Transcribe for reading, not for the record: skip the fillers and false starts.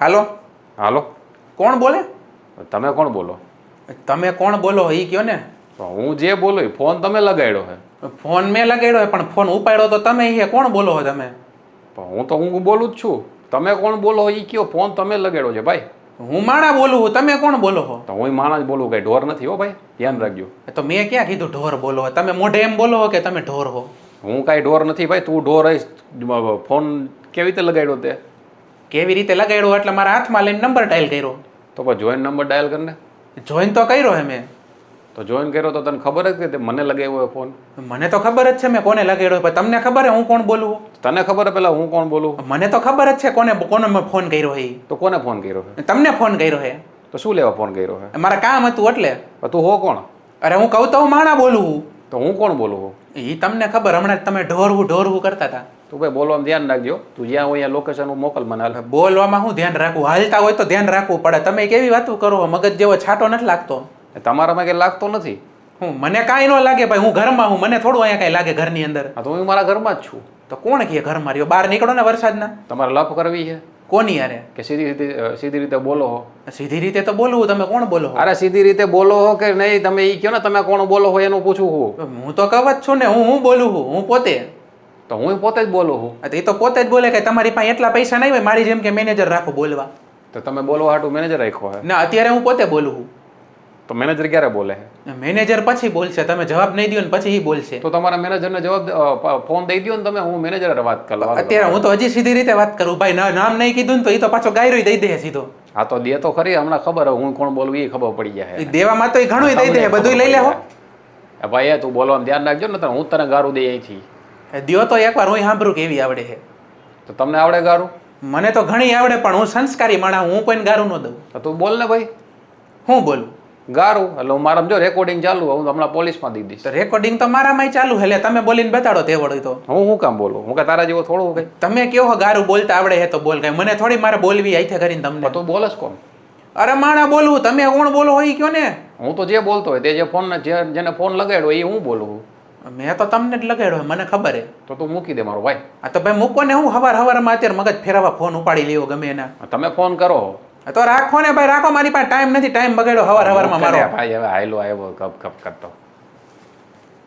હાલો હાલો, કોણ બોલે? તમે કોણ બોલો? તમે કોણ બોલો એ કયો ને. તો હું જે બોલું એ ફોન તમે લગાડ્યો છે. ફોન મેં લગાડ્યો પણ ફોન ઉપાડ્યો તો તમે એ કોણ બોલો છો તમે? પણ હું બોલું જ છું. તમે કોણ બોલો એ કયો? ફોન તમે લગાડ્યો છે ભાઈ. હું માણા બોલું છું, તમે કોણ બોલો છો? તો હું માણસ બોલું, કઈ ઢોર નથી હો ભાઈ, ધ્યાન રાખજો. તો મેં ક્યાં કીધું ઢોર બોલો છો? તમે મોઢે એમ બોલો છો કે તમે ઢોર હો? હું કાંઈ ઢોર નથી ભાઈ, તું ઢોર હઈશ. ફોન કેવી રીતે લગાડ્યો તે? કેવી રીતે લગાડ્યો એટલે મારા હાથમાં લઈને નંબર ડાયલ કર્યો. તો પછી જોઈન નંબર ડાયલ કરીને. જોઈન તો કર્યો હે મેં. તો જોઈન કર્યો તો તને ખબર જ કે મને લગાવ્યો ફોન? મને તો ખબર જ છે મેં કોને લગાડ્યો, પણ તમને ખબર હે હું કોણ બોલું? તને ખબર પેલા હું કોણ બોલું? મને તો ખબર જ છે કોને કોને મેં ફોન કર્યો હે. તો કોને ફોન કર્યો છે? તમને ફોન કર્યો હે. તો શું લેવા ફોન કર્યો છે? મારા કામ હતું એટલે. તું હો કોણ? અરે હું કહું તો હું માણા બોલું છું. તો હું કોણ બોલું? એ તમને ખબર, હમણાં તમે ઢોરવું કરતા હતા. તું ભાઈ બોલવામાં ધ્યાન રાખજો. તું જ્યાં હોય ત્યાં લોકેશન મોકલ મને હાલ. બોલવામાં હું ધ્યાન રાખવું? હાલતા હોય તો ધ્યાન રાખવું પડે. તમે કેવી વાતો કરો? મગજ જેવો છાંટો નથી લાગતો. તમારામાં કઈ લાગતો નથી. હું મને કાંઈ ન લાગે ભાઈ, હું ઘરમાં હું, મને થોડું અહીંયા કાંઈ લાગે ઘરની અંદર. હા તો હું મારા ઘરમાં જ છું. તો કોણ કહે ઘરમાં રહ્યો? બહાર નીકળો ને વરસાદના. તમારે લપ કરવી છે? કોની યારે? કે સીધી રીતે બોલો હો? સીધી રીતે તો બોલવું. તમે કોણ બોલો? અરે સીધી રીતે બોલો હો કે નહીં? તમે એ કહો ને તમે કોણ બોલો હો એનું પૂછું હું. હું તો કહું જ છું ને, હું બોલું છું, હું પોતે. તો હું પોતે જ બોલું છું. એ તો પોતે જ બોલે કે તમારી પાસે એટલા પૈસા નહીં હોય મારી જેમ કે મેનેજર રાખો બોલવા. તો તમે બોલવા હાટું મેનેજર રાખ્યો હે? ના, અત્યારે હું પોતે બોલું છું. તો મેનેજર ક્યારે બોલે છે? મેનેજર પછી બોલશે, તમે જવાબ નહીં દો ને પછી એ બોલશે. તો તમારા મેનેજરને જવાબ ફોન દઈ દો ને તમે. હું મેનેજર વાત કરવા. અત્યારે હું તો હજી સીધી રીતે વાત કરું ભાઈ. નામ નહીં કીધું ને તો એ તો પાછો ગાયરો દઈ દે સીધો. હા તો દે તો ખરી, હમણાં ખબર હું કોણ બોલું એ ખબર પડી જાય. દેવામાં તો એ ઘણું દઈ દે, બધું લઈ લેવો. ભાઈ તું બોલવામાં ધ્યાન રાખજો ને, હું તને ગારું દઈ અહીંથી. દિયો તો એકવાર હું સાંભળું કેવી આવડે છે. તો તમને આવડે ગારું? મને તો ઘણી આવડે પણ હું સંસ્કારી માણસ, હું કોઈને ગારું ન દઉં. તો તું બોલ ને ભાઈ. હું બોલું? ગારું એટલે હું મારા જો રેકોર્ડિંગ ચાલુ, હું હમણાં પોલીસમાં દઈ દઈશ. તો રેકોર્ડિંગ તો મારામાંય ચાલુ હે, તમે બોલીને બતાડો તે વળું તો. હું કામ બોલું? હું કે તારા જેવો થોડું કઈ. તમે કયો ગારું બોલતા આવડે હે તો બોલ, કઈ મને થોડી મારે બોલવી આઈથે કરીને તમને. તું બોલસ કોણ? અરે માણા બોલવું, તમે કોણ બોલો હોય કયો ને. હું તો જે બોલતો હોય તે જે ફોન જેને ફોન લગાડ્યો એ હું બોલું. મેં તો તમને જ લગાડ્યો, મને ખબર હે. તો તું મૂકી દે મારો ભાઈ. આ તો ભાઈ મૂકો ને, હું હવારમાં અત્યારે મગજ ફેરવા ફોન ઉપાડી લેવો ગમે એના. તમે ફોન કરો તો રાખો ને ભાઈ, રાખો. મારી પાસે ટાઈમ નથી, ટાઈમ બગાડ્યો હવારમાં મારો. ભાઈ હવે આયલો આવ્યો કપ કરતો.